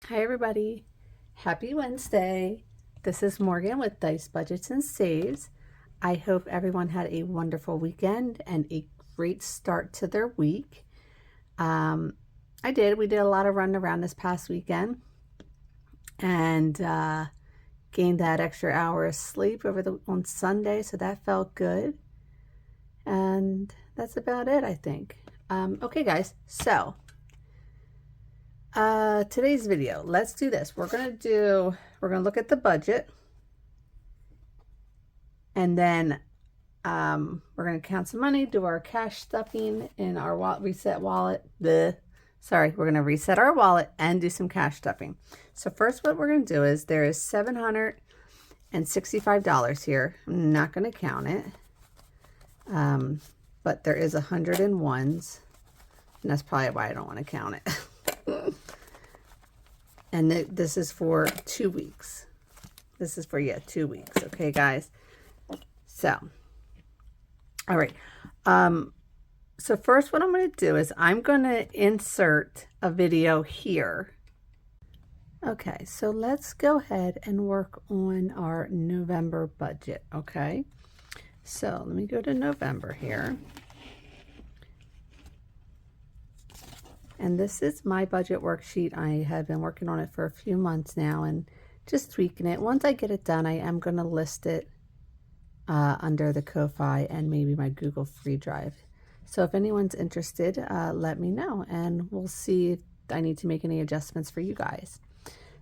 Hi everybody, happy Wednesday. This is Morgan with Dice Budgets and Saves. I hope everyone had a wonderful weekend and a great start to their week. We did a lot of running around this past weekend and gained that extra hour of sleep on Sunday, so that felt good. And that's about it, I think. Okay guys, so today's video, let's do this. We're gonna look at the budget, and then we're gonna count some money, do our cash stuffing in our we're gonna reset our wallet and do some cash stuffing. So first, what we're gonna do is there is $765 here. I'm not gonna count it, but there is 101s, and that's probably why I don't want to count it. And this is for 2 weeks. This is for 2 weeks. Okay, guys. So, all right. So first, what I'm going to do is I'm going to insert a video here. Okay, so let's go ahead and work on our November budget. Okay, so let me go to November here. And this is my budget worksheet. I have been working on it for a few months now and just tweaking it. Once I get it done, I am going to list it under the Ko-Fi and maybe my Google Free Drive. So if anyone's interested, let me know and we'll see if I need to make any adjustments for you guys.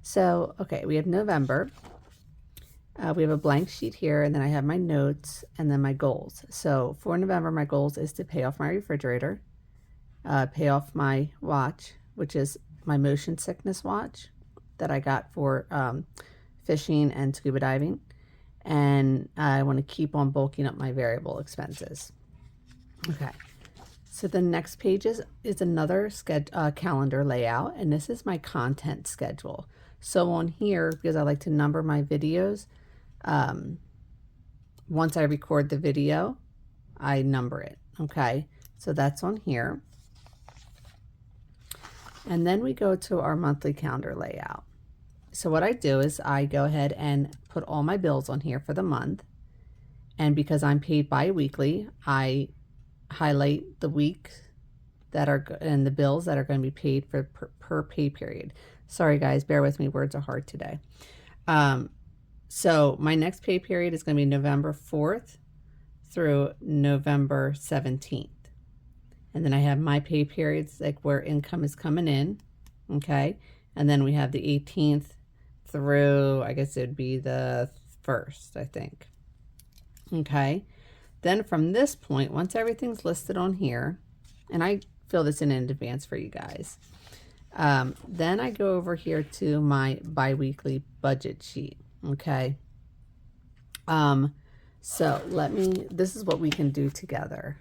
So, okay, we have November. We have a blank sheet here, and then I have my notes and then my goals. So for November, my goals is to pay off my refrigerator, pay off my watch, which is my motion sickness watch that I got for fishing and scuba diving, and I want to keep on bulking up my variable expenses. Okay, so the next page is another calendar layout, and this is my content schedule. So on here, because I like to number my videos, once I record the video, I number it. Okay, so that's on here. And then we go to our monthly calendar layout. So what I do is I go ahead and put all my bills on here for the month. And because I'm paid bi-weekly, I highlight the weeks that are and the bills that are going to be paid for per pay period. Sorry guys, bear with me, words are hard today. So my next pay period is going to be November 4th through November 17th. And then I have my pay periods, like where income is coming in, okay? And then we have the 18th through, I guess it would be the 1st, I think. Okay? Then from this point, once everything's listed on here, and I fill this in advance for you guys, then I go over here to my bi-weekly budget sheet, okay? So this is what we can do together.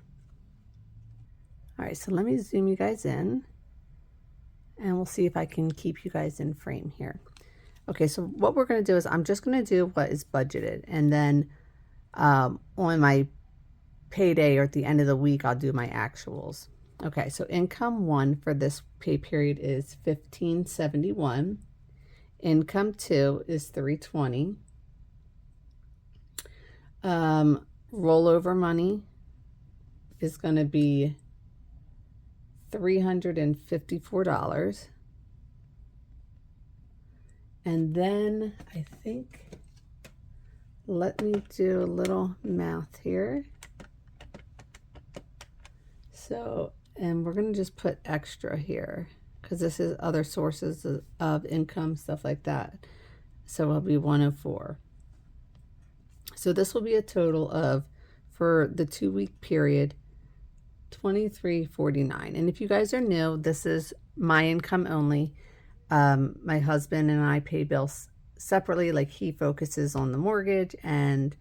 All right, so let me zoom you guys in and we'll see if I can keep you guys in frame here. Okay, so what we're going to do is I'm just going to do what is budgeted, and then on my payday or at the end of the week, I'll do my actuals. Okay, so income 1 for this pay period is $1,571. Income 2 is $320. Rollover money is going to be $354. And then I think, let me do a little math here. So, and we're going to just put extra here because this is other sources of income, stuff like that. So it'll be 104. So this will be a total of, for the 2 week period, $23.49. And if you guys are new, this is my income only. My husband and I pay bills separately. Like, he focuses on the mortgage, and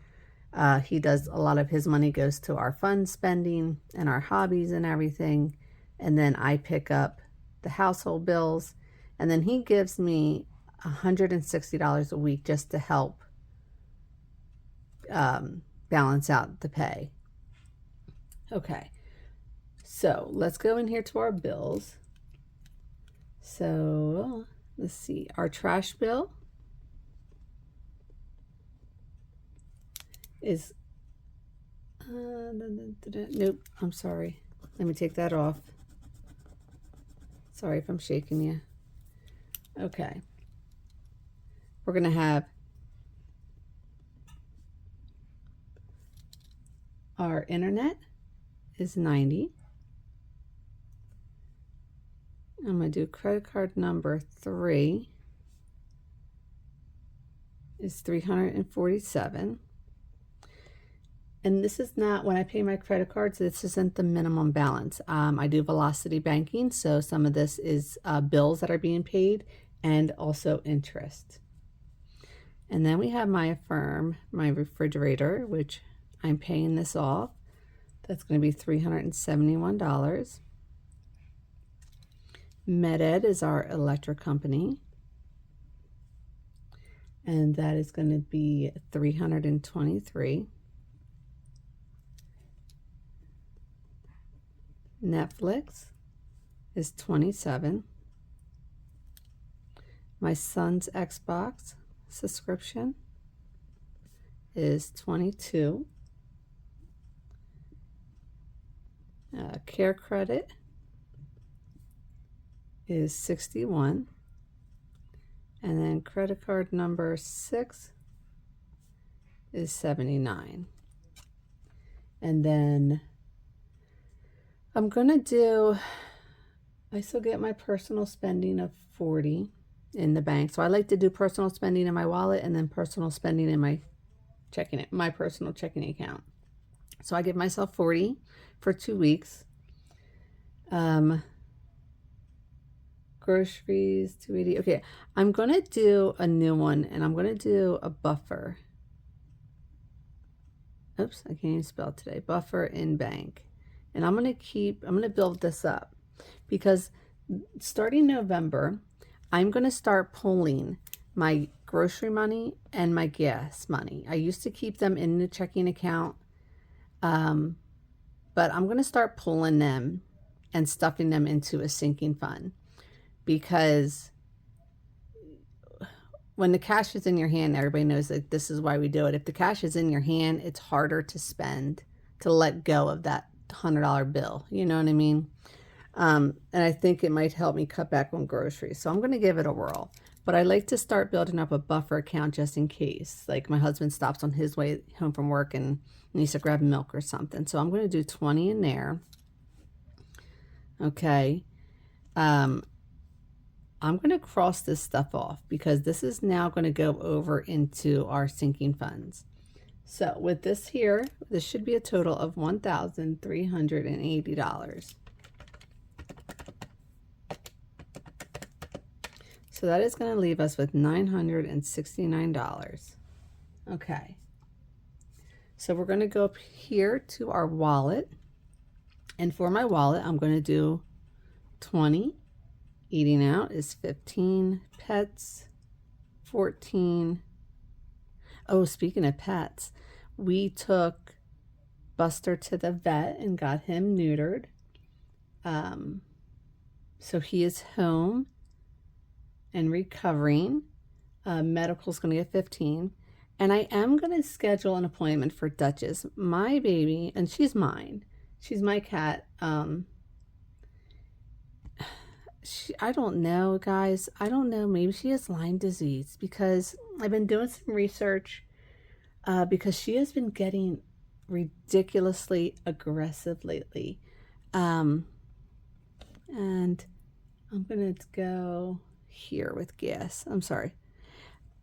he does a lot of his money goes to our fund spending and our hobbies and everything. And then I pick up the household bills, and then he gives me $160 a week just to help balance out the pay. Okay, so let's go in here to our bills. So let's see, our trash bill is, nope, I'm sorry. Let me take that off. Sorry if I'm shaking you. Okay. We're going to have our internet is 90. I'm going to do credit card number 3 is 347. And this is not, when I pay my credit cards, this isn't the minimum balance. I do velocity banking, so some of this is bills that are being paid and also interest. And then we have my Affirm, my refrigerator, which I'm paying this off. That's going to be $371. MedEd is our electric company, and that is going to be $323. Netflix is $27. My son's Xbox subscription is $22. Care credit is $61. And then credit card number 6 is $79. And then I'm gonna do, I still get my personal spending of $40 in the bank. So I like to do personal spending in my wallet and then personal spending in my personal checking account. So I give myself $40 for 2 weeks. Groceries, $280. Okay, I'm gonna do a new one, and I'm gonna do a buffer. Oops, I can't even spell today. Buffer in bank. And I'm gonna build this up, because starting November, I'm gonna start pulling my grocery money and my gas money. I used to keep them in the checking account, but I'm gonna start pulling them and stuffing them into a sinking fund, because when the cash is in your hand, everybody knows that this is why we do it. If the cash is in your hand, it's harder to spend, to let go of that $100 bill. You know what I mean? And I think it might help me cut back on groceries. So I'm going to give it a whirl. But I like to start building up a buffer account just in case. Like my husband stops on his way home from work and needs to grab milk or something. So I'm going to do 20 in there. Okay. I'm going to cross this stuff off, because this is now going to go over into our sinking funds. So with this here, this should be a total of $1,380. So that is going to leave us with $969. Okay. So we're going to go up here to our wallet. And for my wallet, I'm going to do 20. Eating out is 15. Pets, 14. Oh, speaking of pets, we took Buster to the vet and got him neutered. So he is home and recovering. Medical's going to get 15. And I am going to schedule an appointment for Duchess, my baby, and she's mine. She's my cat. I don't know, guys. I don't know. Maybe she has Lyme disease, because I've been doing some research, because she has been getting ridiculously aggressive lately. And I'm going to go here with gas. I'm sorry.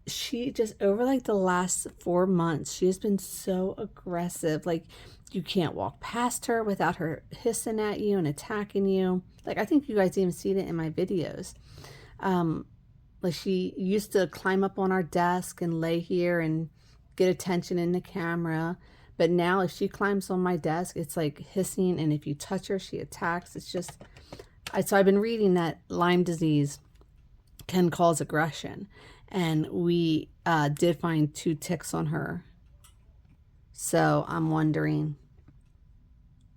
She just, over like the last 4 months, she has been so aggressive. Like, you can't walk past her without her hissing at you and attacking you. Like, I think you guys even seen it in my videos. Like, she used to climb up on our desk and lay here and get attention in the camera. But now if she climbs on my desk, it's like hissing. And if you touch her, she attacks. It's just, so I've been reading that Lyme disease can cause aggression. And we did find 2 ticks on her. So I'm wondering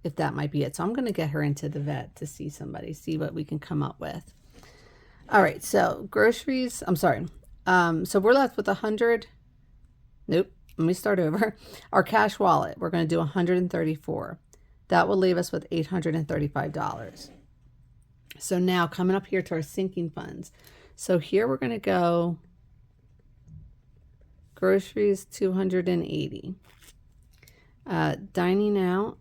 if that might be it. So I'm going to get her into the vet to see somebody, see what we can come up with. All right, so groceries, I'm sorry. So we're left with 100. Nope, let me start over. Our cash wallet, we're going to do 134. That will leave us with $835. So now coming up here to our sinking funds. So here we're going to go groceries, 280. Dining out.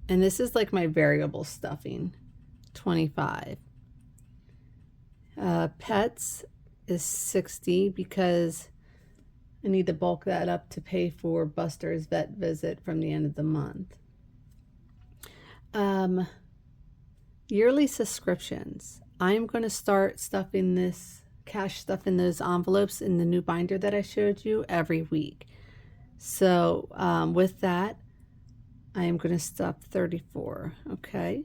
And this is like my variable stuffing, 25. Pets is 60 because I need to bulk that up to pay for Buster's vet visit from the end of the month. Yearly subscriptions. I'm going to start stuffing this cash stuff in those envelopes in the new binder that I showed you every week. So with that, I am going to stuff 34. Okay.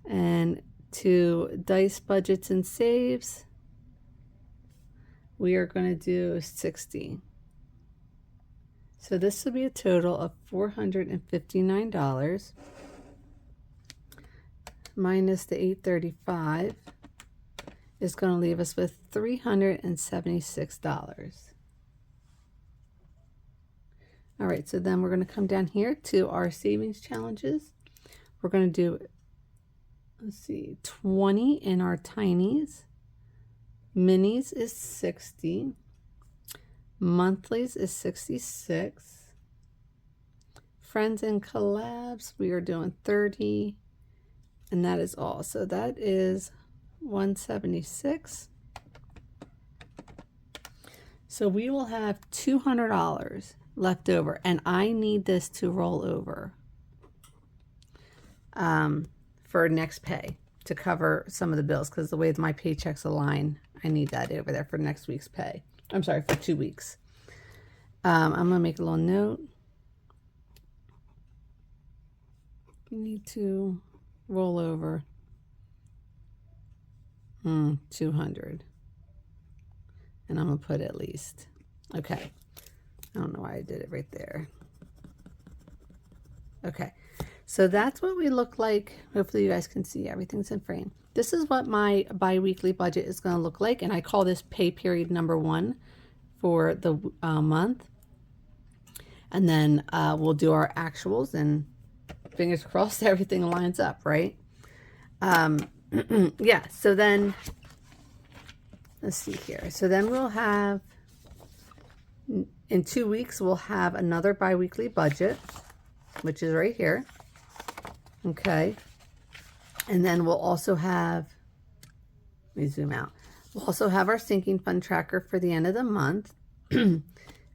And to dice budgets and saves, we are going to do 60. So this will be a total of $459 minus the $835 is going to leave us with $376. All right, so then we're going to come down here to our savings challenges. We're going to do, let's see, 20 in our tinies. Minis is 60. Monthlies is 66. Friends and collabs, we are doing 30. And that is all. So that is 176. So we will have $200 left over, and I need this to roll over for next pay to cover some of the bills, because the way my paychecks align, I need that over there for next week's pay. I'm sorry, for 2 weeks. I'm going to make a little note. You need to roll over 200. And I'm going to put at least. Okay. I don't know why I did it right there. Okay. So that's what we look like. Hopefully you guys can see everything's in frame. This is what my bi-weekly budget is going to look like. And I call this pay period number 1 for the month. And then we'll do our actuals, and fingers crossed everything lines up, right? Yeah, so then, let's see here. So then we'll have, in 2 weeks, we'll have another bi-weekly budget, which is right here. Okay. And then we'll also have, let me zoom out. We'll also have our sinking fund tracker for the end of the month. And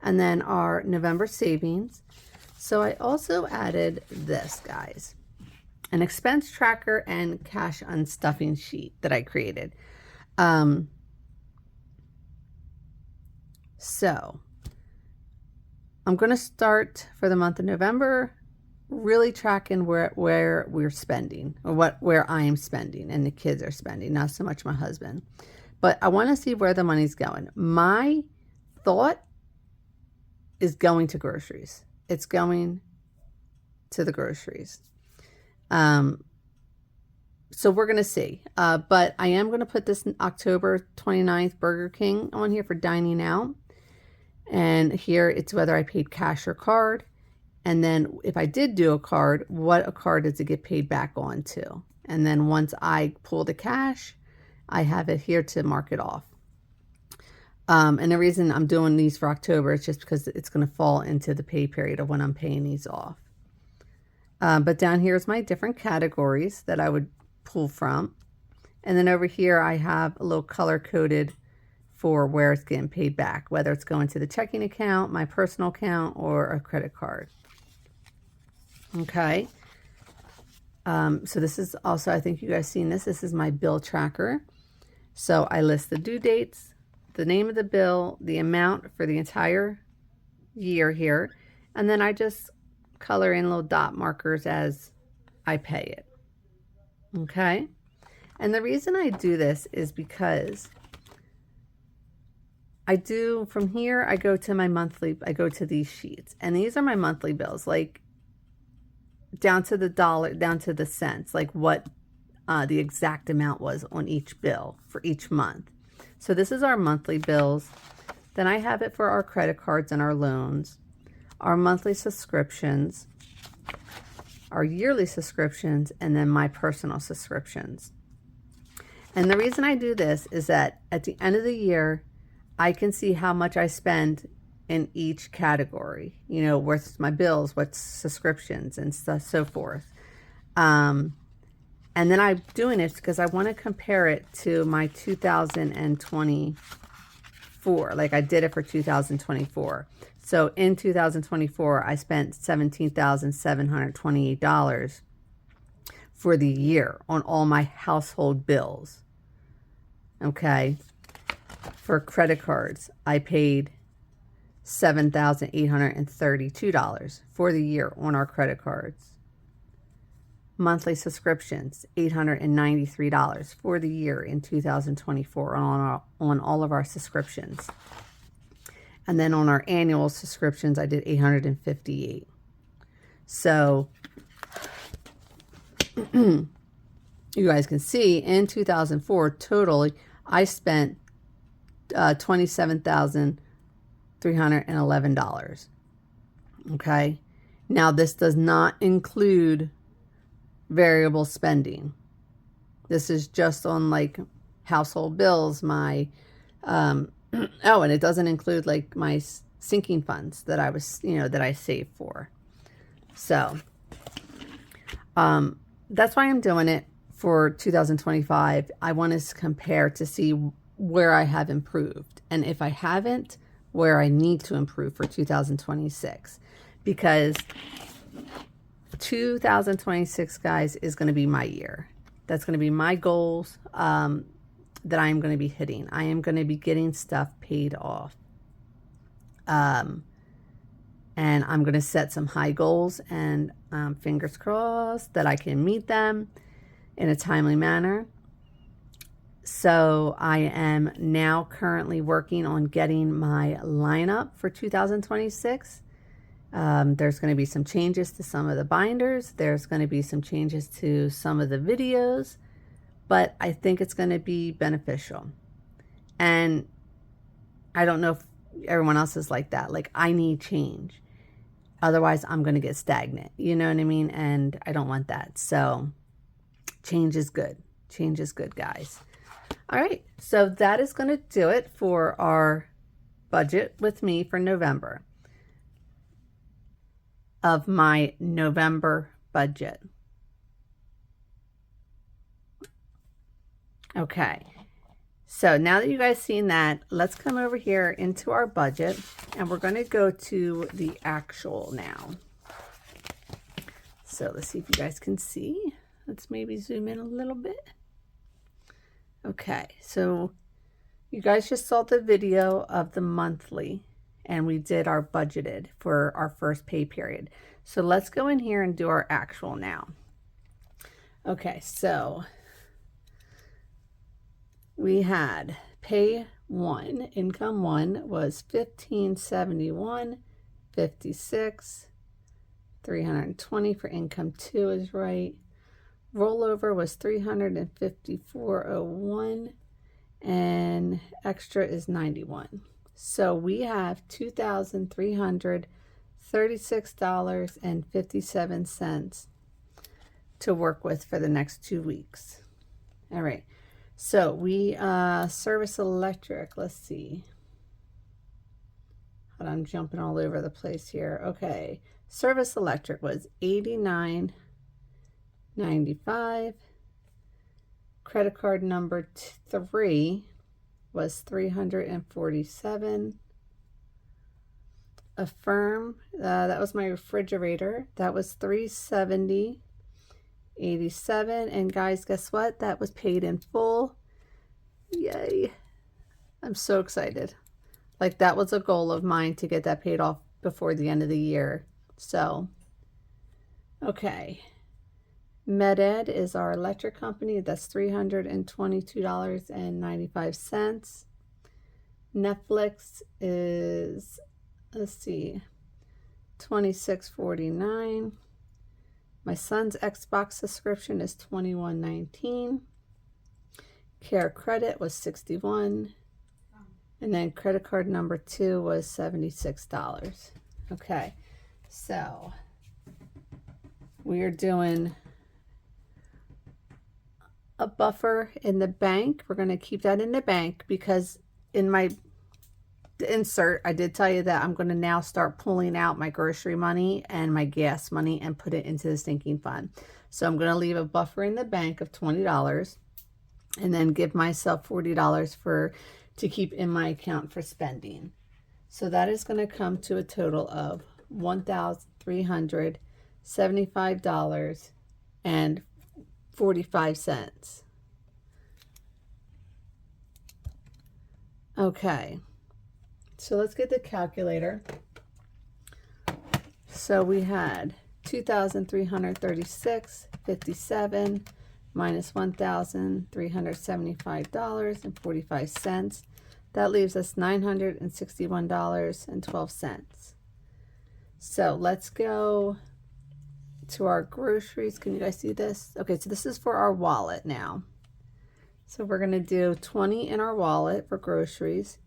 then our November savings. So I also added this, guys, an expense tracker and cash unstuffing sheet that I created. So I'm going to start for the month of November really tracking where we're spending, or where I am spending and the kids are spending, not so much my husband. But I want to see where the money's going. My thought is going to groceries. It's going to the groceries. So we're going to see. But I am going to put this October 29th Burger King on here for dining out. And here it's whether I paid cash or card. And then if I did do a card, what a card does it get paid back on to? And then once I pull the cash, I have it here to mark it off. And the reason I'm doing these for October is just because it's going to fall into the pay period of when I'm paying these off. But down here is my different categories that I would pull from. And then over here, I have a little color coded for where it's getting paid back, whether it's going to the checking account, my personal account, or a credit card. Okay. So this is also, I think you guys seen this. This is my bill tracker. So I list the due dates, the name of the bill, the amount for the entire year here, and then I just color in little dot markers as I pay it. Okay. And the reason I do this is because I do, from here, I go to my monthly, I go to these sheets, and these are my monthly bills, like down to the dollar, down to the cents, like what the exact amount was on each bill for each month. So this is our monthly bills. Then I have it for our credit cards and our loans, our monthly subscriptions, our yearly subscriptions, and then my personal subscriptions. And the reason I do this is that at the end of the year, I can see how much I spend in each category, you know, what's my bills, what's subscriptions and stuff, so forth. And then I'm doing it because I want to compare it to my 2024. Like I did it for 2024. So in 2024, I spent $17,728 for the year on all my household bills. Okay. For credit cards, I paid $7,832 for the year on our credit cards. Monthly subscriptions, $893 for the year in 2024 on all of our subscriptions. And then on our annual subscriptions, I did $858. So you guys can see in 2004 total, I spent $27,311. Okay. Now this does not include variable spending. This is just on like household bills, my oh, and it doesn't include like my sinking funds that I was, you know, that I saved for. So that's why I'm doing it for 2025. I want to compare to see where I have improved, and if I haven't, where I need to improve for 2026, because 2026, guys, is going to be my year. That's going to be my goals that I'm going to be hitting. I am going to be getting stuff paid off. And I'm going to set some high goals, and fingers crossed that I can meet them in a timely manner. So I am now currently working on getting my lineup for 2026. There's going to be some changes to some of the binders. There's going to be some changes to some of the videos, but I think it's going to be beneficial. And I don't know if everyone else is like that. Like, I need change. Otherwise, I'm going to get stagnant. You know what I mean? And I don't want that. So change is good. Change is good, guys. All right. So that is going to do it for our budget with me for November. Of my November budget. Okay, so now that you guys seen that, let's come over here into our budget, and we're going to go to the actual now. So let's see if you guys can see. Let's maybe zoom in a little bit. Okay, so you guys just saw the video of the monthly, and we did our budgeted for our first pay period. So let's go in here and do our actual now. Okay, so we had pay one, income one was $1,571.56. 320 for income two is right. Rollover was $354.01, and extra is $91. So we have $2,336.57 to work with for the next 2 weeks. All right. So we service electric. Let's see. I'm jumping all over the place here. Okay. Service electric was $89.95. Credit card number 3 was $347. Affirm, that was my refrigerator. That was $370.87. And guys, guess what? That was paid in full. Yay. I'm so excited. Like, that was a goal of mine to get that paid off before the end of the year. So, okay. MedEd is our electric company. That's $322.95. Netflix is, let's see, $26.49. My son's Xbox subscription is $21.19. Care credit was $61. And then credit card number 2 was $76. Okay, so we are doing a buffer in the bank. We're going to keep that in the bank because in my insert, I did tell you that I'm going to now start pulling out my grocery money and my gas money and put it into the sinking fund. So I'm going to leave a buffer in the bank of $20 and then give myself $40 to keep in my account for spending. So that is going to come to a total of $1,375.45. Okay, so let's get the calculator. So we had $2,336.57 minus $1,375.45. That leaves us $961.12. So let's go to our groceries. Can you guys see this? Okay, so this is for our wallet now. So we're going to do 20 in our wallet for groceries.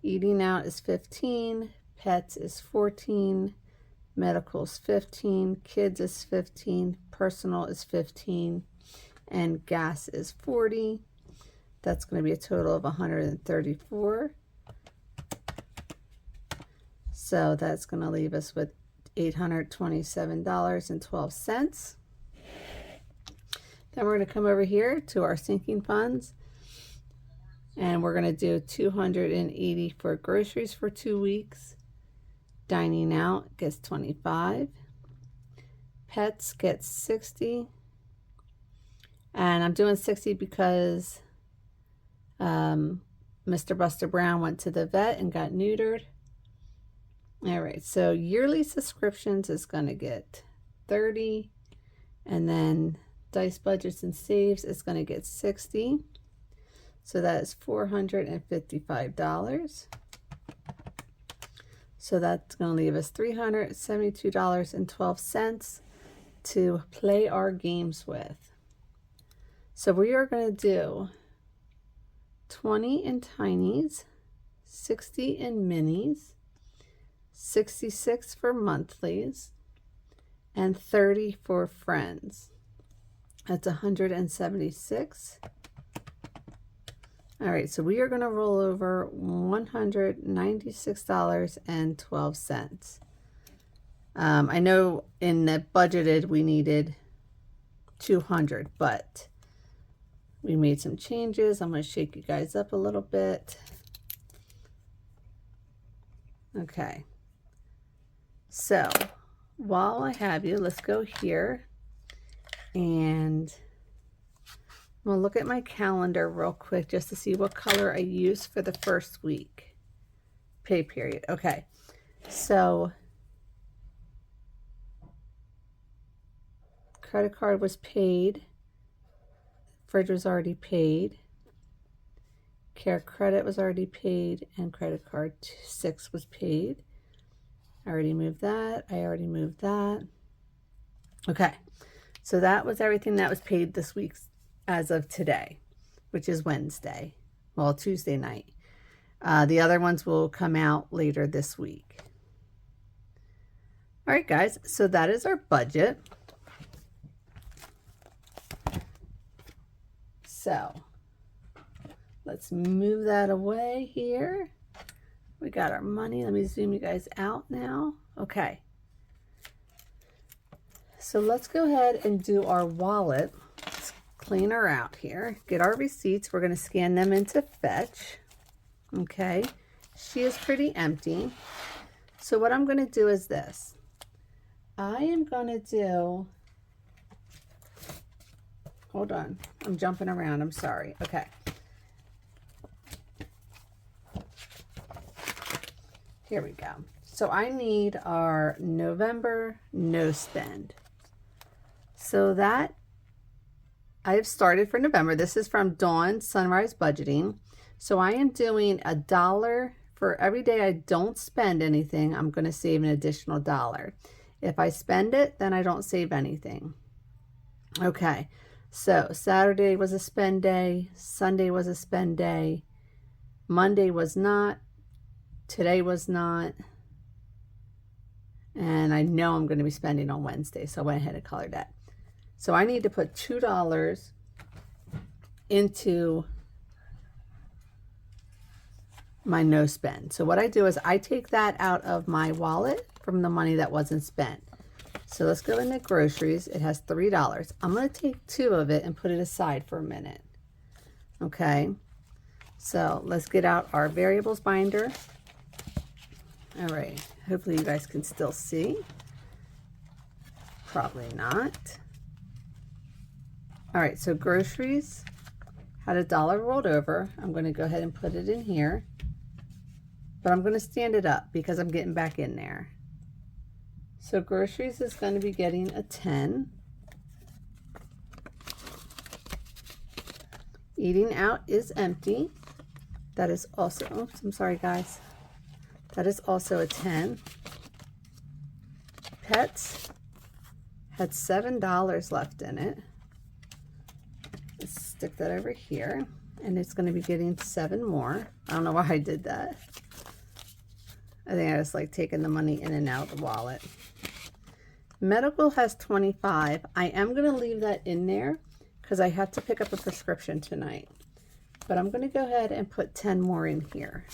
Eating out is 15, pets is 14, medical is 15, kids is 15, personal is 15, and gas is 40. That's going to be a total of 134. So that's going to leave us with $827.12. Then we're going to come over here to our sinking funds, and we're going to do 280 for groceries for 2 weeks. Dining out gets 25. Pets gets 60. And I'm doing 60 because Mr. Buster Brown went to the vet and got neutered. All right, so yearly subscriptions is going to get 30. And then Dice Budgets and Saves is going to get 60. So that is $455. So that's going to leave us $372.12 to play our games with. So we are going to do 20 in tinies, 60 in minis, 66 for monthlies, and 30 for friends. That's 176. All right, so we are going to roll over $196.12. I know in the budgeted we needed 200, but we made some changes. I'm going to shake you guys up a little bit. Okay, so while I have you, let's go here and we'll look at my calendar real quick just to see what color I use for the first week pay period. Okay, so credit card was paid, fridge was already paid, care credit was already paid, and credit card 6 was paid. I already moved that. I already moved that. Okay, so that was everything that was paid this week as of today, which is Wednesday. Well, Tuesday night. The other ones will come out later this week. All right, guys, so that is our budget. So let's move that away here. We got our money. Let me zoom you guys out now. Okay. So let's go ahead and do our wallet. Let's clean her out here. Get our receipts. We're going to scan them into Fetch. Okay. She is pretty empty. So what I'm going to do is this. I am going to do... Hold on. I'm jumping around. I'm sorry. Okay. Here we go. So I need our November no spend. So that I've started for November. This is from Dawn Sunrise Budgeting. So I am doing $1 for every day I don't spend anything. I'm going to save an additional $1. If I spend it, then I don't save anything. Okay, so Saturday was a spend day, Sunday was a spend day, Monday was not, today was not, and I know I'm going to be spending on Wednesday, so I went ahead and colored that. So I need to put $2 into my no spend. So what I do is I take that out of my wallet from the money that wasn't spent. So let's go into groceries. It has $3. I'm going to take 2 of it and put it aside for a minute. Okay. So let's get out our variables binder. All right. Hopefully you guys can still see. Probably not. All right. So groceries had $1 rolled over. I'm going to go ahead and put it in here. But I'm going to stand it up because I'm getting back in there. So groceries is going to be getting a 10. Eating out is empty. That is also, oops, I'm sorry guys. That is also a 10. Pets had $7 left in it. Let's stick that over here. And it's going to be getting 7 more. I don't know why I did that. I think I just like taking the money in and out of the wallet. Medical has 25. I am going to leave that in there because I have to pick up a prescription tonight. But I'm going to go ahead and put 10 more in here.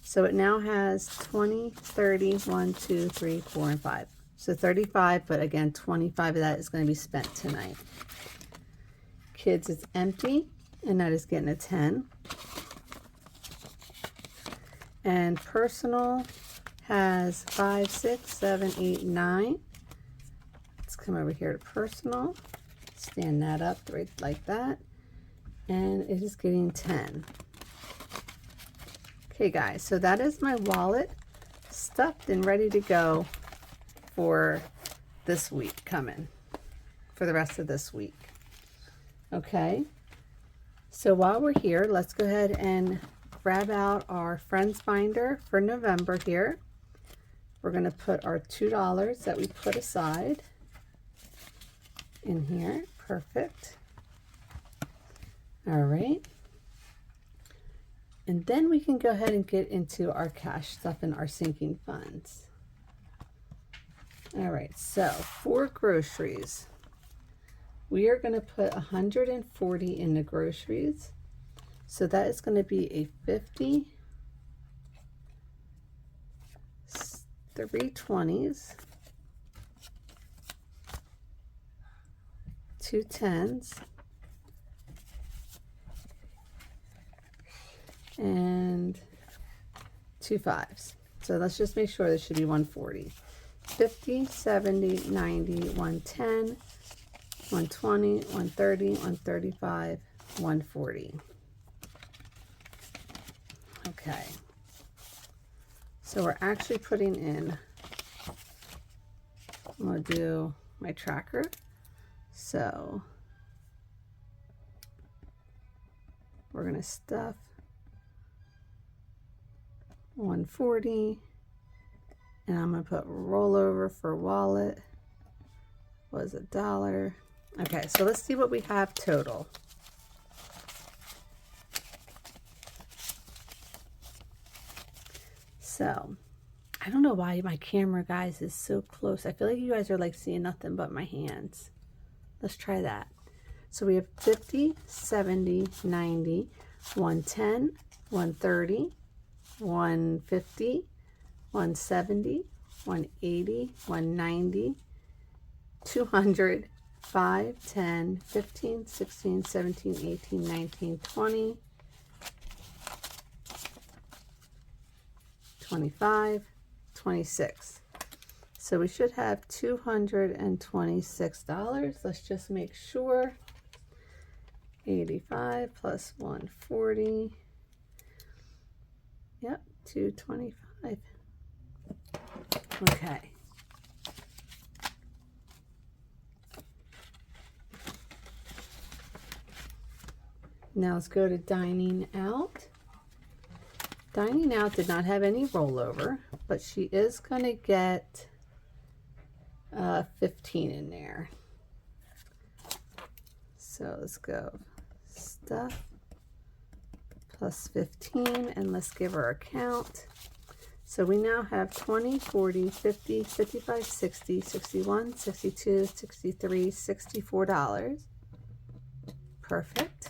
So it now has 20, 30, 1, 2, 3, 4, and 5. So 35, but again, 25 of that is going to be spent tonight. Kids is empty, and that is getting a 10. And personal has 5, 6, 7, 8, 9. Let's come over here to personal. Stand that up right like that. And it is getting 10. Okay guys, so that is my wallet stuffed and ready to go for this week coming, for the rest of this week. Okay, so while we're here, let's go ahead and grab out our friends binder for November here. We're going to put our $2 that we put aside in here. Perfect. All right. And then we can go ahead and get into our cash stuff and our sinking funds. All right, so for groceries, we are going to put 140 in the groceries. So that is going to be a 50, 3 20s, 2 10s, and 2 5s. So let's just make sure this should be 140. 50, 70, 90, 110, 120, 130, 135, 140. Okay. So we're actually putting in, I'm going to do my tracker. So we're going to stuff 140, and I'm going to put rollover for wallet was $1. Okay, so let's see what we have total. So I don't know why my camera, guys, is so close. I feel like you guys are like seeing nothing but my hands. Let's try that. So we have 50, 70, 90, 110, 130, 150, 170, 180, 190, 200, 5, 10, 15, 16, 17, 18, 19, 20, 25, 26. So we should have $226. Let's just make sure. 85 plus 140. Yep, 225. Okay. Now let's go to dining out. Dining out did not have any rollover, but she is going to get 15 in there. So let's go stuff plus 15, and let's give her a count. So we now have 20, 40, 50, 55, 60, 61, 62, 63, $64. Perfect.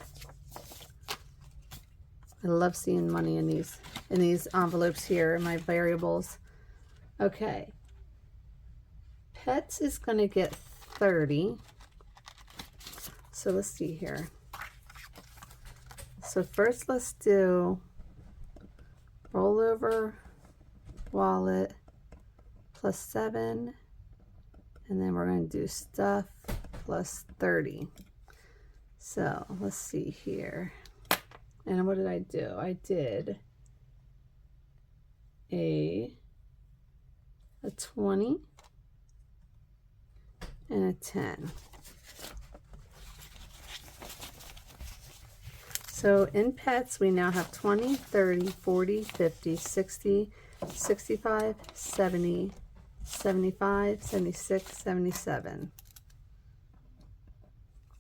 I love seeing money in these envelopes here in my variables. Okay. Pets is going to get 30. So let's see here. So first let's do rollover wallet plus 7, and then we're going to do stuff plus 30. So let's see here. And what did I do? I did a 20 and a 10. So in pets, we now have 20, 30, 40, 50, 60, 65, 70, 75, 76, 77.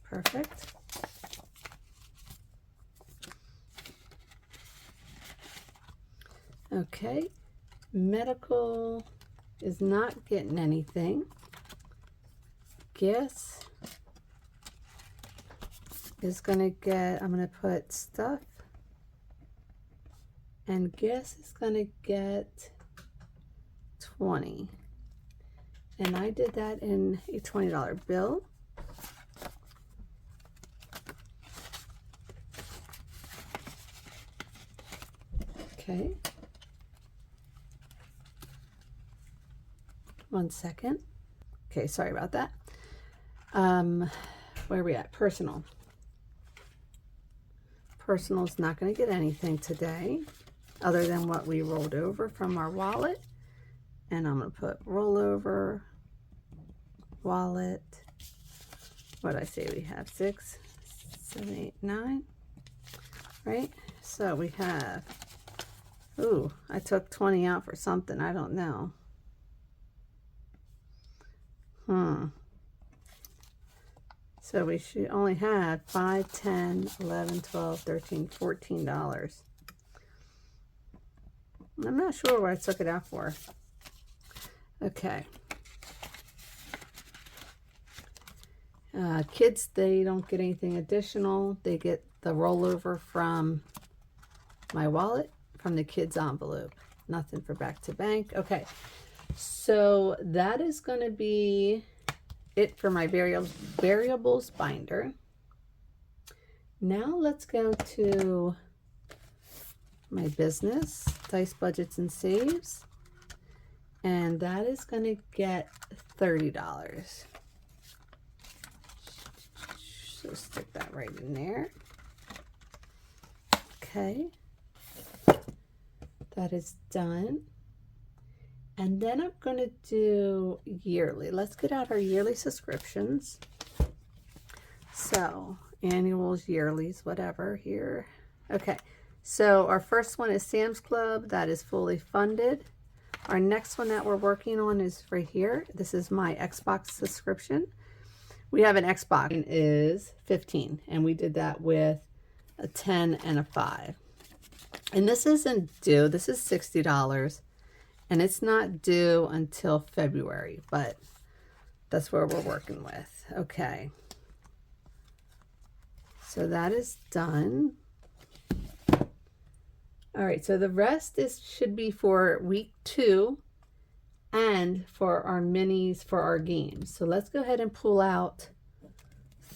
Perfect. Okay, medical is not getting anything. Gas is going to get, I'm going to put stuff, and gas is going to get 20. And I did that in a $20 bill. Okay. 1 second. Okay, sorry about that. Where are we at? Personal. Personal is not going to get anything today other than what we rolled over from our wallet. And I'm going to put rollover, wallet. What did I say? We have 6, 7, 8, 9. Right? So we have, ooh, I took 20 out for something. I don't know. So we should only have 5, 10, 11, 12, 13, $14. I'm not sure what I took it out for. Okay. Kids, they don't get anything additional. They get the rollover from my wallet, from the kids' envelope. Nothing for back to bank. Okay. So that is going to be it for my variables binder. Now let's go to my business, dice budgets and saves, and that is going to get $30. So stick that right in there. Okay, that is done. And then I'm going to do yearly. Let's get out our yearly subscriptions. So annuals, yearlies, whatever here. Okay, so our first one is Sam's Club. That is fully funded. Our next one that we're working on is right here. This is my Xbox subscription. We have an Xbox. It is 15, and we did that with a 10 and a 5. And this isn't due. This is $60. And it's not due until February, but that's where we're working with. Okay. So that is done. All right, so the rest should be for week 2 and for our minis for our games. So let's go ahead and pull out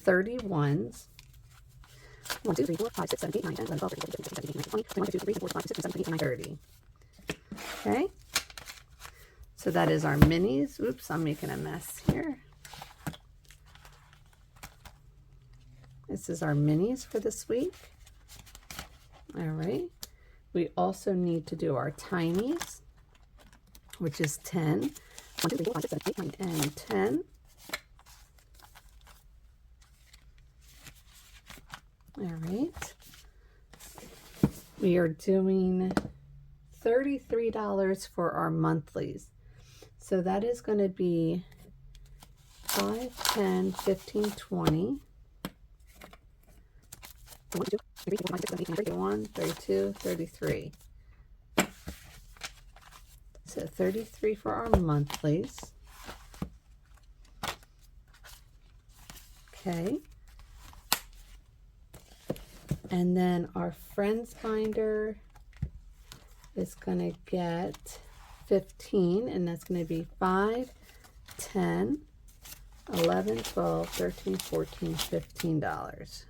31s. 1, 2, 3, 4, 5, 6, 7, 8, 9, 10, 11, 12, 13, 14, 15, 16, 17, 18, 19, 20, 21, 22, 23, 24, 25, 26, 27, 28, 29, 30. Okay. So that is our minis. Oops, I'm making a mess here. This is our minis for this week. All right. We also need to do our tinies, which is 10. 1, 2, 3, 4, 5, 6, 7, 8, 9, and 10. All right. We are doing $33 for our monthlies. So that is going to be 5, 10, 15, 20. 31, 32, 33. So 33 for our monthlies. Okay. And then our friends binder is going to get 15, and that's going to be 5, 10, 11, 12, 13, 14, $15.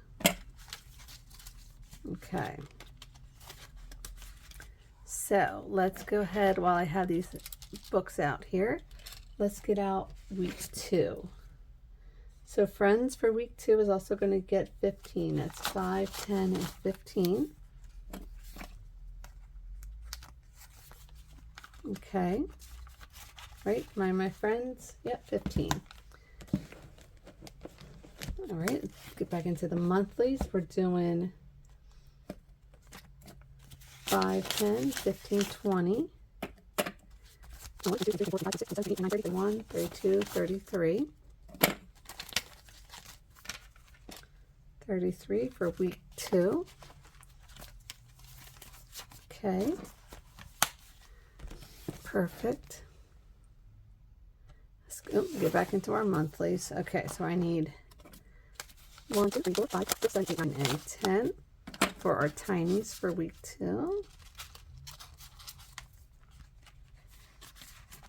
Okay. So let's go ahead while I have these books out here. Let's get out week 2. So friends for week 2 is also going to get 15. That's 5, 10, and 15. Okay. Right, my friends? Yep, 15. All right, let's get back into the monthlies. We're doing 5, 10, 15, 20. 1, 32, 33. 33 for week 2. Okay. Perfect. Let's go, get back into our monthlies. Okay, so I need 1, 2, 3, 4, 5, 6, 7, 8, 9, and 10 for our tinies for week 2.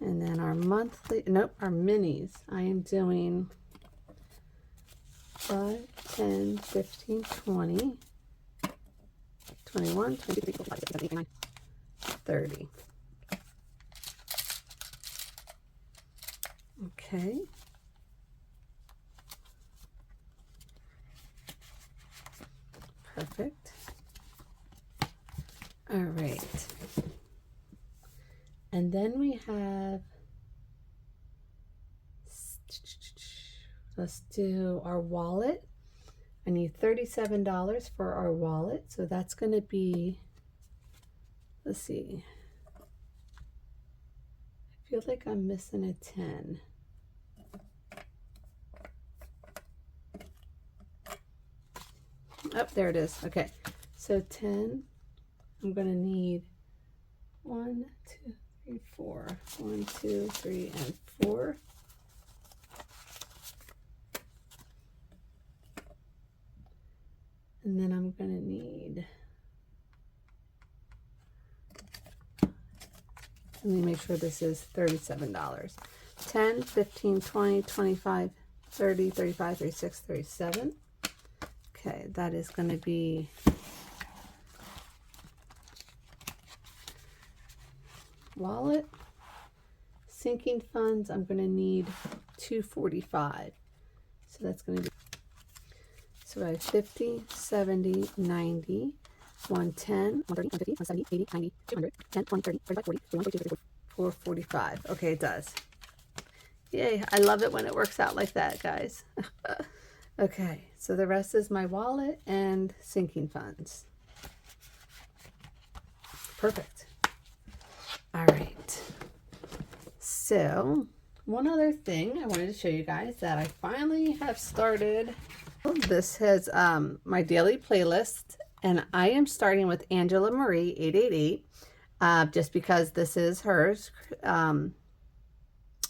And then our monthly, nope, our minis. I am doing 5, 10, 15, 20, 21, 22, 23, 24, 25, 26, 27, 28, 29, 30. Okay. Perfect. All right. And then we have, let's do our wallet. I need $37 for our wallet. So that's going to be, let's see. I feel like I'm missing a 10. Oh, there it is. Okay. So 10, I'm going to need 1, 2, 3, 4. 1, 2, 3, and 4. And then I'm going to need, let me make sure this is $37. 10, 15, 20, 25, 30, 35, 36, 37. Okay, that is going to be wallet. Sinking funds, I'm going to need $245. So that's going to be, so I have 50, 70, 90, 110, 130, 150, 170, 80, 90, 200, 10, 20, 30, 35, 40, 41, 42, 43, 44, 45. Okay, it does. Yay, I love it when it works out like that, guys. Okay, so the rest is my wallet and sinking funds. Perfect. All right. So, one other thing I wanted to show you guys that I finally have started. This has my daily playlist, and I am starting with Angela Marie 888, just because this is hers.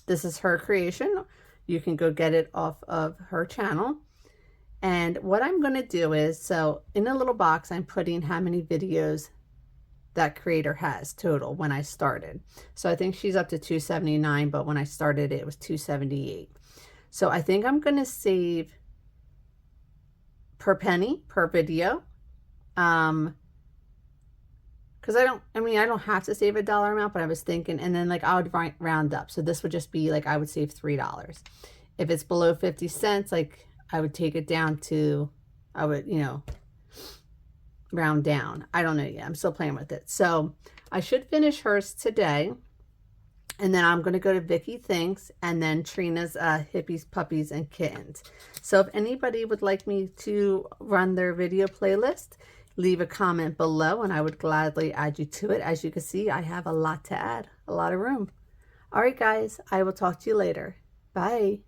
This is her creation. You can go get it off of her channel. And what I'm going to do is, so in a little box, I'm putting how many videos that creator has total when I started. So I think she's up to 279, but when I started, it was 278. So I think I'm going to save per penny per video. Because I don't have to save a dollar amount, but I was thinking, and then like I would round up. So this would just be like, I would save $3. If it's below 50 cents, like I would take it down to, I would, round down. I don't know yet. I'm still playing with it. So I should finish hers today. And then I'm going to go to Vicky Thinks and then Trina's Hippies, Puppies, and Kittens. So if anybody would like me to run their video playlist, leave a comment below and I would gladly add you to it. As you can see, I have a lot to add, a lot of room. All right, guys, I will talk to you later. Bye.